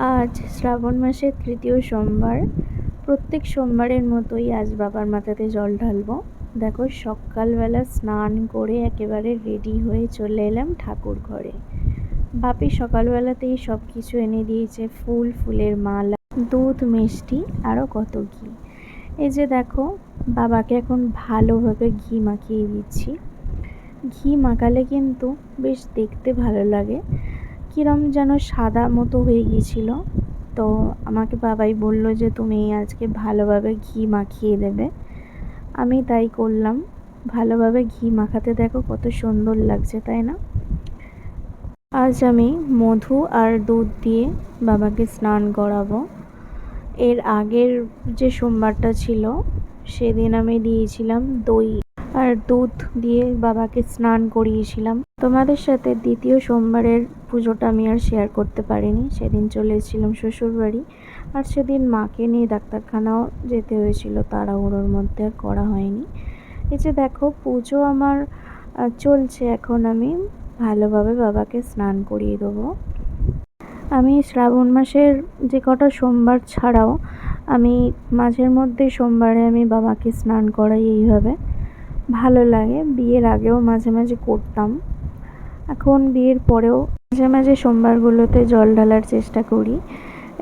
আজ শ্রাবণ মাসের তৃতীয় সোমবার। প্রত্যেক সোমবারের মতোই আজ বাবার মাথাতে জল ঢালবো। দেখো, সকালবেলা স্নান করে একেবারে রেডি হয়ে চলে এলাম ঠাকুর ঘরে। বাপি সকালবেলাতেই সব কিছু এনে দিয়েছে, ফুল, ফুলের মালা, দুধ, মিষ্টি, আরও কত ঘি। এই যে দেখো, বাবাকে এখন ভালোভাবে ঘি মাখিয়ে দিচ্ছি। ঘি মাখালে কিন্তু বেশ দেখতে ভালো লাগে, কিরম যেন সাদা মতো হয়ে গিয়েছিল। তো আমাকে বাবাই বলল যে তুমি আজকে ভালোভাবে ঘি মাখিয়ে দেবে। আমি তাই করলাম। ভালোভাবে ঘি মাখাতে দেখো কত সুন্দর লাগছে, তাই না? আজ আমি মধু আর দুধ দিয়ে বাবাকে স্নান করাবো। এর আগের যে সোমবারটা ছিল সেদিন আমি দিয়েছিলাম দই আর দুধ দিয়ে বাবাকে স্নান করিয়েছিলাম। তোমাদের সাথে দ্বিতীয় সোমবারের পুজোটা আমি আর শেয়ার করতে পারিনি, সেদিন চলে এসেছিলাম শ্বশুরবাড়ি। আর সেদিন মাকে নিয়ে ডাক্তারখানাও যেতে হয়েছিল, তাড়াহুড়োর মধ্যে আর করা হয়নি। এই যে দেখো, পুজো আমার চলছে। এখন আমি ভালোভাবে বাবাকে স্নান করিয়ে দেবো। আমি শ্রাবণ মাসের যে কটা সোমবার ছাড়াও আমি মাঝের মধ্যে সোমবারে আমি বাবাকে স্নান করাই এইভাবে। ভালো লাগে। বিয়ের আগেও মাঝে মাঝে করতাম, এখন বিয়ের পরেও মাঝে মাঝে সোমবারগুলোতে জল ঢালার চেষ্টা করি।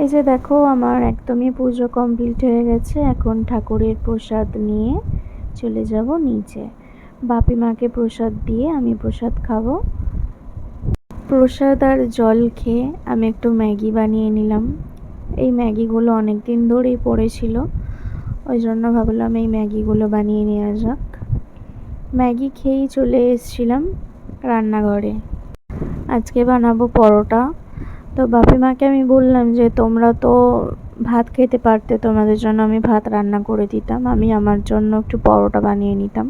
এই যে দেখো, আমার একদমই পুজো কমপ্লিট হয়ে গেছে। এখন ঠাকুরের প্রসাদ নিয়ে চলে যাব নিচে। বাপি মাকে প্রসাদ দিয়ে আমি প্রসাদ খাবো। প্রসাদ আর জল খেয়ে আমি একটু ম্যাগি বানিয়ে নিলাম। এই ম্যাগিগুলো অনেক দিন ধরেই পড়েছিল, ওই জন্য ভাবলাম এই ম্যাগিগুলো বানিয়ে নেওয়া যাক। ম্যাগি খেয়েই চলে এসেছিলাম রান্নাঘরে। আজকে বানাবো পরোটা। তো বাপি মাকে আমি বললাম যে তোমরা তো ভাত খেতে পারতে, তোমাদের জন্য আমি ভাত রান্না করে দিতাম, আমি আমার জন্য একটু পরোটা বানিয়ে নিতাম।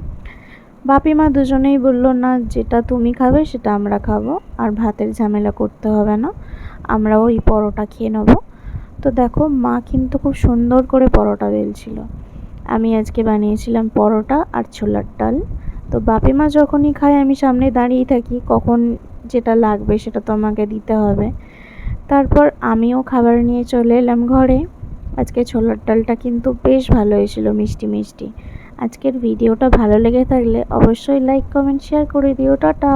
বাপি মা দুজনেই বললো, না, যেটা তুমি খাবে সেটা আমরা খাবো, আর ভাতের ঝামেলা করতে হবে না, আমরা ওই পরোটা খেয়ে নেবো। তো দেখো, মা কিন্তু খুব সুন্দর করে পরোটা বেলছিল। আমি আজকে বানিয়েছিলাম পরোটা আর ছোলার ডাল। তো বাপি মা যখনই খায় আমি সামনে দাঁড়িয়ে থাকি, কখন যেটা লাগবে সেটা তো আমাকে দিতে হবে। তারপর আমিও খাবার নিয়ে চলে এলাম ঘরে। আজকে ছোলার ডালটা কিন্তু বেশ ভালো হয়েছিল, মিষ্টি মিষ্টি। আজকের ভিডিওটা ভালো লেগে থাকলে অবশ্যই লাইক, কমেন্ট, শেয়ার করে দিও। টাটা।